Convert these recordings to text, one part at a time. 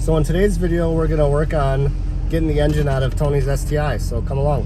So in today's video, we're gonna work on getting the engine out of Tonys STI, so come along.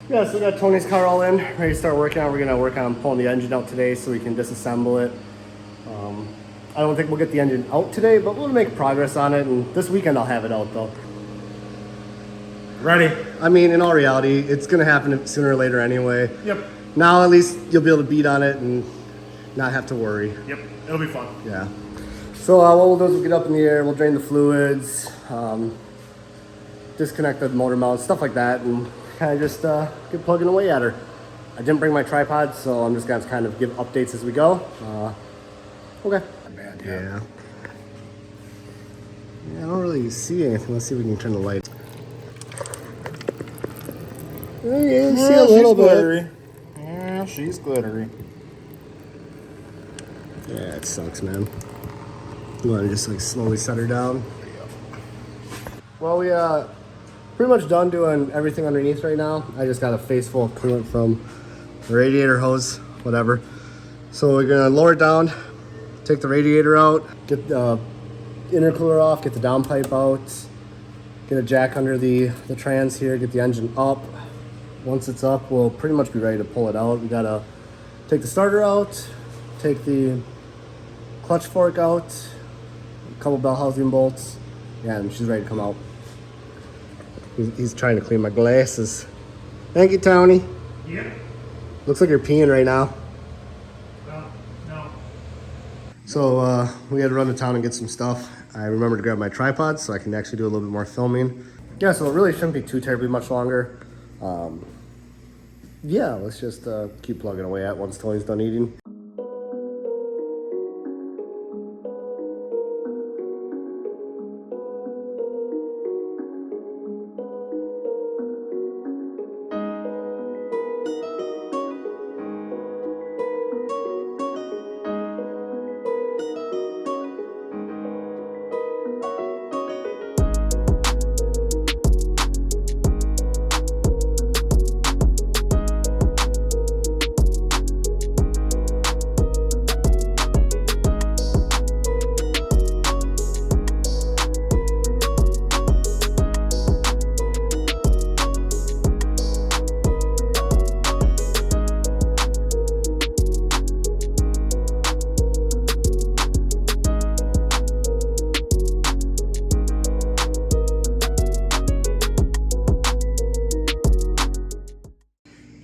Yeah, so we got Tony's car all in, ready to start working on. We're gonna work on pulling the engine out today so we can disassemble it. I don't think we'll get the engine out today, but we'll make progress on it, and this weekend I'll have it out though. Ready? I mean, in all reality, it's gonna happen sooner or later anyway. Yep. Now at least you'll be able to beat on it and not have to worry. Yep, it'll be fun. Yeah. So what we'll do is we'll get up in the air, we'll drain the fluids, disconnect the motor mount, stuff like that, and kind of just get plugging away at her. I didn't bring my tripod, so I'm just gonna kind of give updates as we go. Okay. Bad, Yeah. Yeah, I don't really see anything. Let's see if we can turn the light. Yeah, see a little bit. Glittery. Yeah, she's glittery. Yeah, it sucks, man. You want to just like slowly set her down? Well, we pretty much done doing everything underneath right now. I just got a face full of coolant from the radiator hose, whatever. So we're gonna lower it down, take the radiator out, get the intercooler off, get the downpipe out, get a jack under the trans here, get the engine up. Once it's up, we'll pretty much be ready to pull it out. We gotta take the starter out, take the clutch fork out, a couple bell housing bolts, yeah, and she's ready to come out. He's trying to clean my glasses. Thank you, Tony. Yep. Looks like you're peeing right now. No. So we had to run to town and get some stuff. I remembered to grab my tripod so I can actually do a little bit more filming. Yeah, so it really shouldn't be too terribly much longer. Yeah, let's just keep plugging away at once Tony's done eating.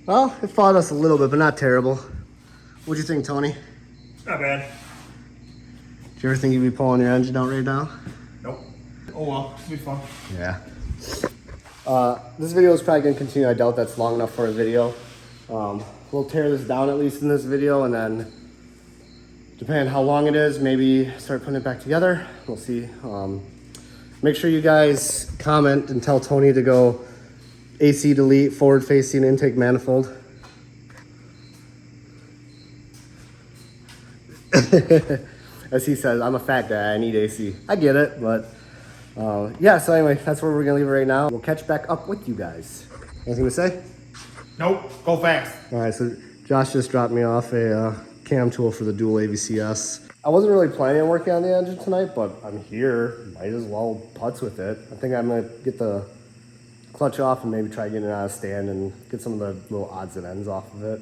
Well, it fought us a little bit, but not terrible. What'd you think, Tony? Not bad. Do you ever think you'd be pulling your engine out right now? Nope. Oh well, it'll be fun. Yeah. This video is probably going to continue. I doubt that's long enough for a video. We'll tear this down at least in this video, and then depending on how long it is, maybe start putting it back together. We'll see. Make sure you guys comment and tell Tony to go AC delete, forward facing intake manifold. As he says, I'm a fat guy, I need AC. I get it, but yeah, so anyway, that's where we're gonna leave it right now. We'll catch back up with you guys. Anything to say? Nope. Go fast. All right, so Josh just dropped me off a cam tool for the dual AVCS. I wasn't really planning on working on the engine tonight, but I'm here, might as well putz with it. I think I'm gonna get the clutch off and maybe try getting it on a stand and get some of the little odds and ends off of it.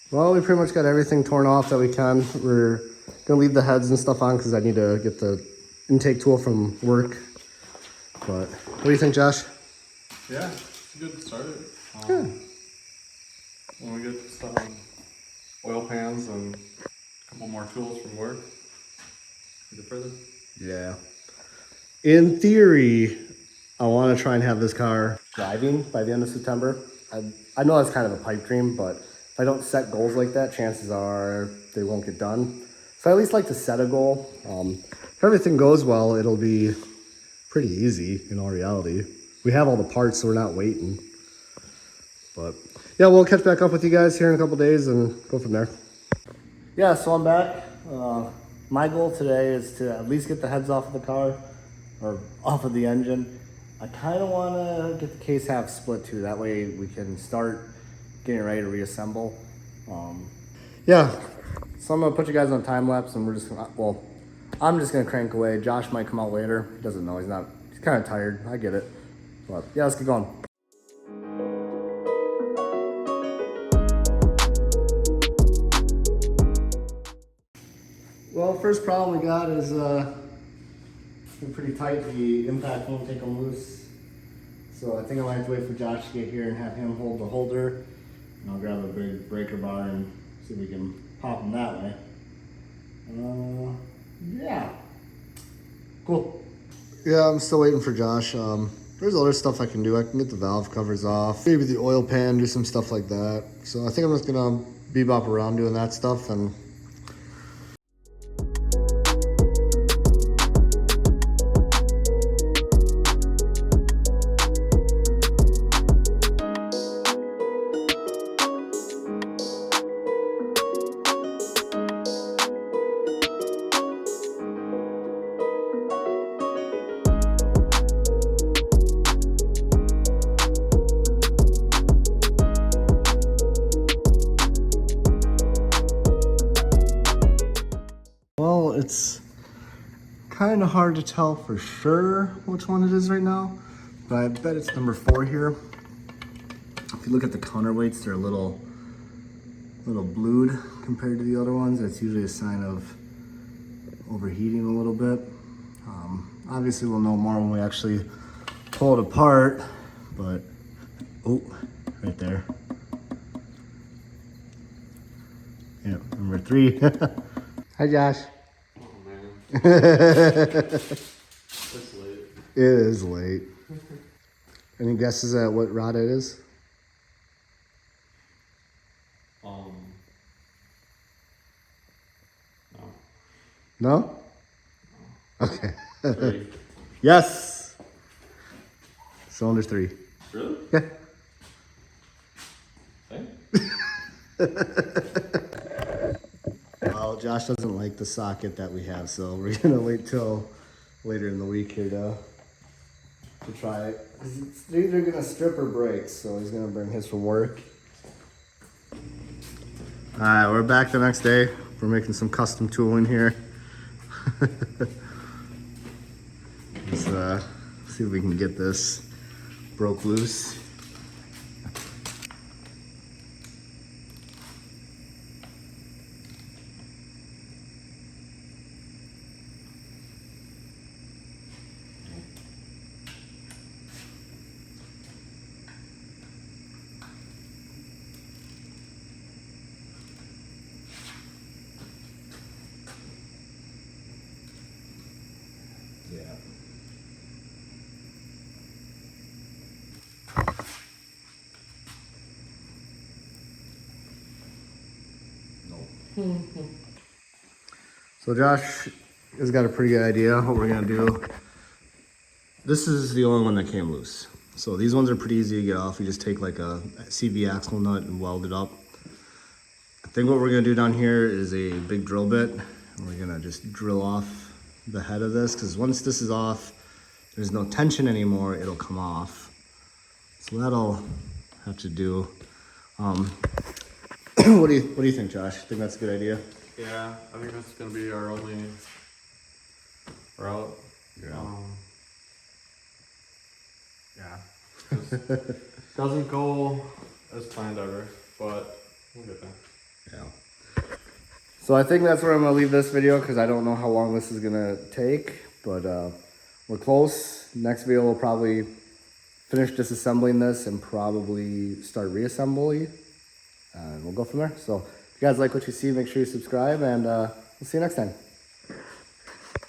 Well, we pretty much got everything torn off that we can. We're Gonna leave the heads and stuff on because I need to get the intake tool from work. But what do you think, Josh? Yeah, it's a good start. When we get some oil pans and a couple more tools from work, we go further. Yeah. In theory, I want to try and have this car driving by the end of September. I know that's kind of a pipe dream, but if I don't set goals like that, chances are they won't get done. So I at least like to set a goal. If everything goes well, it'll be pretty easy in all reality. We have all the parts, so we're not waiting. But yeah, we'll catch back up with you guys here in a couple days and go from there. Yeah, so I'm back. My goal today is to at least get the heads off of the car, or off of the engine. I kind of want to get the case half split too. That way we can start getting ready to reassemble. Yeah, so I'm gonna put you guys on time lapse, and we're just gonna, well, I'm just gonna crank away. Josh might come out later. He doesn't know. He's kind of tired. I get it. But yeah, let's get going. Well, first problem we got is been pretty tight. The impact won't take them loose. So I think I might have to wait for Josh to get here and have him hold the holder. And I'll grab a big breaker bar and see if we can pop them that way. Yeah. Cool. Yeah, I'm still waiting for Josh. There's other stuff I can do. I can get the valve covers off, maybe the oil pan, do some stuff like that. So I think I'm just gonna bebop around doing that stuff and well, it's kind of hard to tell for sure which one it is right now, but I bet it's number 4 here. If you look at the counterweights, they're a little blued compared to the other ones. That's usually a sign of overheating a little bit. Obviously we'll know more when we actually pull it apart, but oh, right there. Yeah, number 3. Hi, Josh. Oh man. It's late. It is late. Any guesses at what rod it is? No. No? Okay. 3. Yes! Cylinder 3. Really? Yeah. Hey? Well, Josh doesn't like the socket that we have, so we're gonna wait till later in the week here to try it. They're either gonna strip or break, so he's gonna bring his from work. Alright, we're back the next day. We're making some custom tooling here. Let's see if we can get this broke loose. Yeah. So Josh has got a pretty good idea what we're gonna do. This is the only one that came loose. So these ones are pretty easy to get off. You just take like a CV axle nut and weld it up. I think what we're gonna do down here is a big drill bit. And we're gonna just drill off the head of this, because once this is off, there's no tension anymore, it'll come off. So that'll have to do. What do you think, Josh? Think that's a good idea? Yeah, I think that's gonna be our only route. Yeah. Just doesn't go as planned ever, but we'll get there. Yeah. So I think that's where I'm gonna leave this video because I don't know how long this is gonna take, but we're close. Next video we'll probably finish disassembling this and probably start reassembly, and we'll go from there. So if you guys like what you see, make sure you subscribe, and we'll see you next time.